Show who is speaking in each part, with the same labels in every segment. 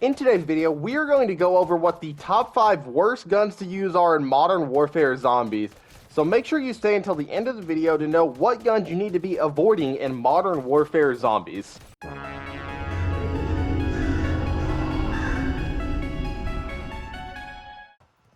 Speaker 1: In today's video, we are going to go over what the top 5 worst guns to use are in Modern Warfare Zombies. So make sure you stay until the end of the video to know what guns you need to be avoiding in Modern Warfare Zombies.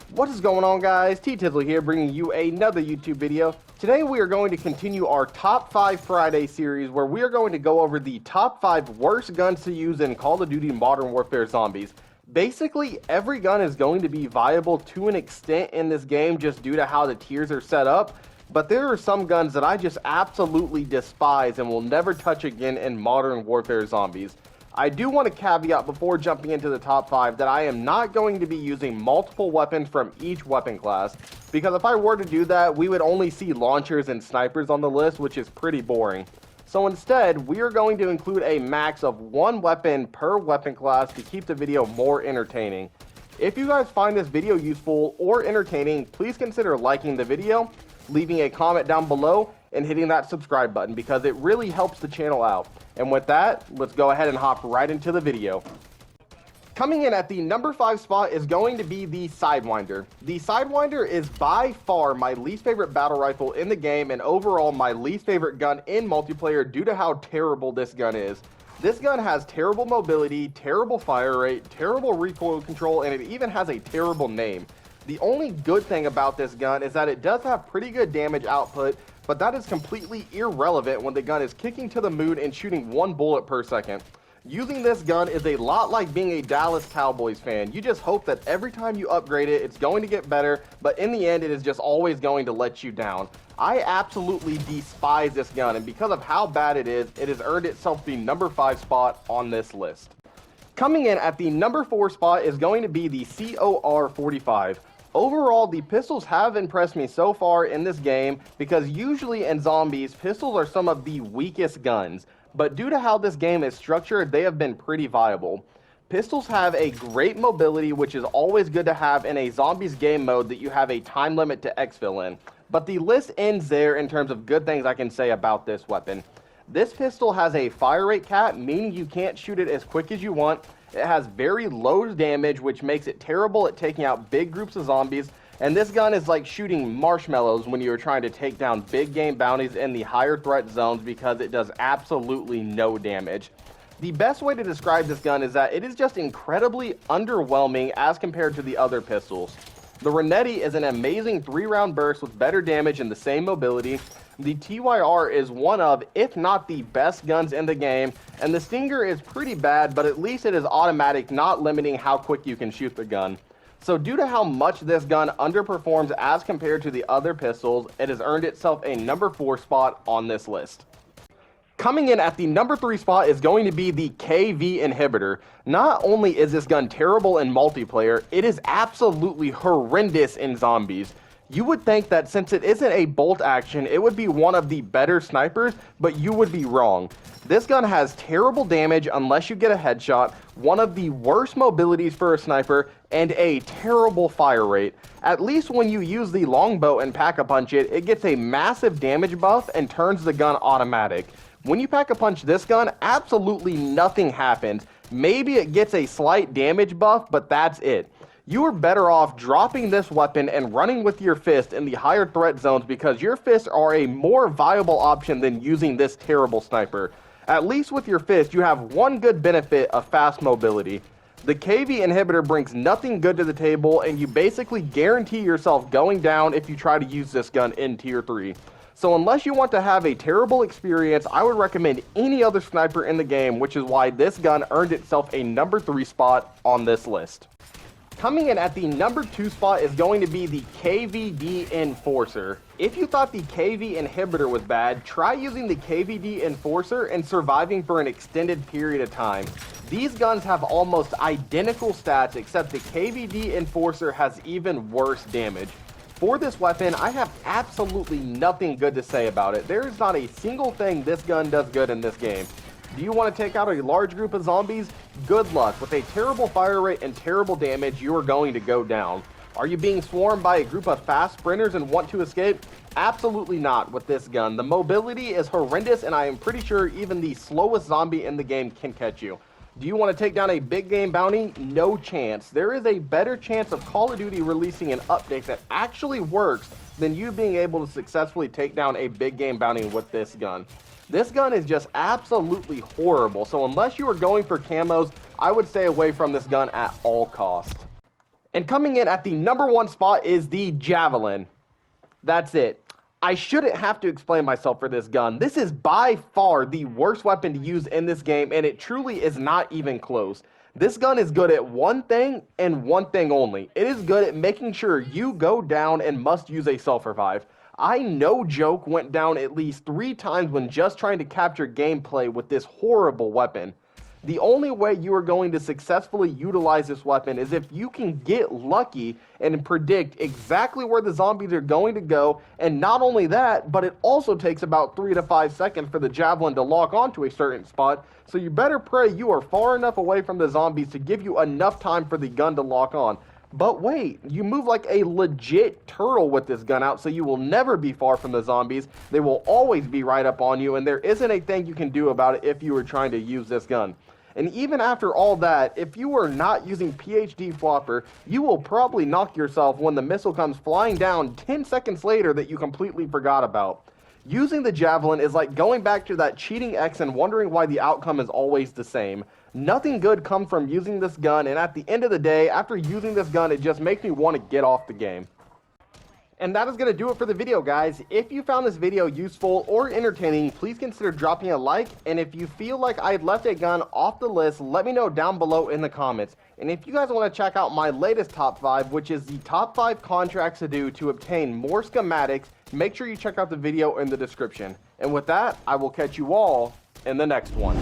Speaker 1: What is going on, guys? T-Tizzle here, bringing you another YouTube video. Today we are going to continue our Top 5 Friday series, where we are going to go over the top 5 worst guns to use in Call of Duty Modern Warfare Zombies. Basically, every gun is going to be viable to an extent in this game just due to how the tiers are set up, but there are some guns that I just absolutely despise and will never touch again in Modern Warfare Zombies. I do want to caveat before jumping into the top 5 that I am not going to be using multiple weapons from each weapon class, because if I were to do that, we would only see launchers and snipers on the list, which is pretty boring. So instead, we are going to include a max of 1 weapon per weapon class to keep the video more entertaining. If you guys find this video useful or entertaining, please consider liking the video, leaving a comment down below, and hitting that subscribe button because it really helps the channel out. And with that, let's go ahead and hop right into the video. Coming in at the number 5 spot is going to be the Sidewinder. The Sidewinder is by far my least favorite battle rifle in the game, and overall my least favorite gun in multiplayer due to how terrible this gun is. This gun has terrible mobility, terrible fire rate, terrible recoil control, and it even has a terrible name. The only good thing about this gun is that it does have pretty good damage output, but that is completely irrelevant when the gun is kicking to the moon and shooting 1 bullet per second. Using this gun is a lot like being a Dallas Cowboys fan. You just hope that every time you upgrade it, it's going to get better, but in the end, it is just always going to let you down. I absolutely despise this gun, and because of how bad it has earned itself the number 5 spot on this list. Coming in at the number 4 spot is going to be the COR-45. Overall, the pistols have impressed me so far in this game because usually in zombies, pistols are some of the weakest guns. But due to how this game is structured, they have been pretty viable. Pistols have a great mobility, which is always good to have in a zombies game mode that you have a time limit to exfil in. But the list ends there in terms of good things I can say about this weapon. This pistol has a fire rate cap, meaning you can't shoot it as quick as you want. It has very low damage, which makes it terrible at taking out big groups of zombies, and this gun is like shooting marshmallows when you're trying to take down big game bounties in the higher threat zones because it does absolutely no damage. The best way to describe this gun is that it is just incredibly underwhelming as compared to the other pistols. The Renetti is an amazing 3-round burst with better damage and the same mobility. The TYR is one of, if not the best guns in the game, and the Stinger is pretty bad, but at least it is automatic, not limiting how quick you can shoot the gun. So due to how much this gun underperforms as compared to the other pistols, it has earned itself a number 4 spot on this list. Coming in at the number 3 spot is going to be the KV Inhibitor. Not only is this gun terrible in multiplayer, it is absolutely horrendous in zombies. You would think that since it isn't a bolt action, it would be one of the better snipers, but you would be wrong. This gun has terrible damage unless you get a headshot, one of the worst mobilities for a sniper, and a terrible fire rate. At least when you use the longbow and pack-a-punch it, it gets a massive damage buff and turns the gun automatic. When you pack-a-punch this gun, absolutely nothing happens. Maybe it gets a slight damage buff, but that's it. You are better off dropping this weapon and running with your fist in the higher threat zones because your fists are a more viable option than using this terrible sniper. At least with your fist, you have one good benefit of fast mobility. The KV Inhibitor brings nothing good to the table, and you basically guarantee yourself going down if you try to use this gun in Tier 3. So unless you want to have a terrible experience, I would recommend any other sniper in the game, which is why this gun earned itself a number 3 spot on this list. Coming in at the number 2 spot is going to be the KVD Enforcer. If you thought the KV Inhibitor was bad, try using the KVD Enforcer and surviving for an extended period of time. These guns have almost identical stats, except the KVD Enforcer has even worse damage. For this weapon, I have absolutely nothing good to say about it. There is not a single thing this gun does good in this game. Do you want to take out a large group of zombies? Good luck. With a terrible fire rate and terrible damage, you are going to go down. Are you being swarmed by a group of fast sprinters and want to escape? Absolutely not with this gun. The mobility is horrendous, and I am pretty sure even the slowest zombie in the game can catch you. Do you want to take down a big game bounty? No chance. There is a better chance of Call of Duty releasing an update that actually works than you being able to successfully take down a big game bounty with this gun. This gun is just absolutely horrible, so unless you are going for camos, I would stay away from this gun at all costs. And coming in at the #1 spot is the Javelin. That's it. I shouldn't have to explain myself for this gun. This is by far the worst weapon to use in this game, and it truly is not even close. This gun is good at one thing and one thing only. It is good at making sure you go down and must use a self-revive. I, no joke, went down at least 3 times when just trying to capture gameplay with this horrible weapon. The only way you are going to successfully utilize this weapon is if you can get lucky and predict exactly where the zombies are going to go, and not only that, but it also takes about 3 to 5 seconds for the Javelin to lock onto a certain spot, so you better pray you are far enough away from the zombies to give you enough time for the gun to lock on. But wait, you move like a legit turtle with this gun out, so you will never be far from the zombies. They will always be right up on you, and there isn't a thing you can do about it if you were trying to use this gun. And even after all that, if you are not using PhD Flopper, you will probably knock yourself when the missile comes flying down 10 seconds later that you completely forgot about. Using the Javelin is like going back to that cheating ex and wondering why the outcome is always the same. Nothing good comes from using this gun, and at the end of the day, after using this gun, it just makes me want to get off the game. And that is going to do it for the video, guys. If you found this video useful or entertaining, please consider dropping a like. And if you feel like I had left a gun off the list, let me know down below in the comments. And if you guys want to check out my latest top 5, which is the top 5 contracts to do to obtain more schematics, make sure you check out the video in the description. And with that, I will catch you all in the next one.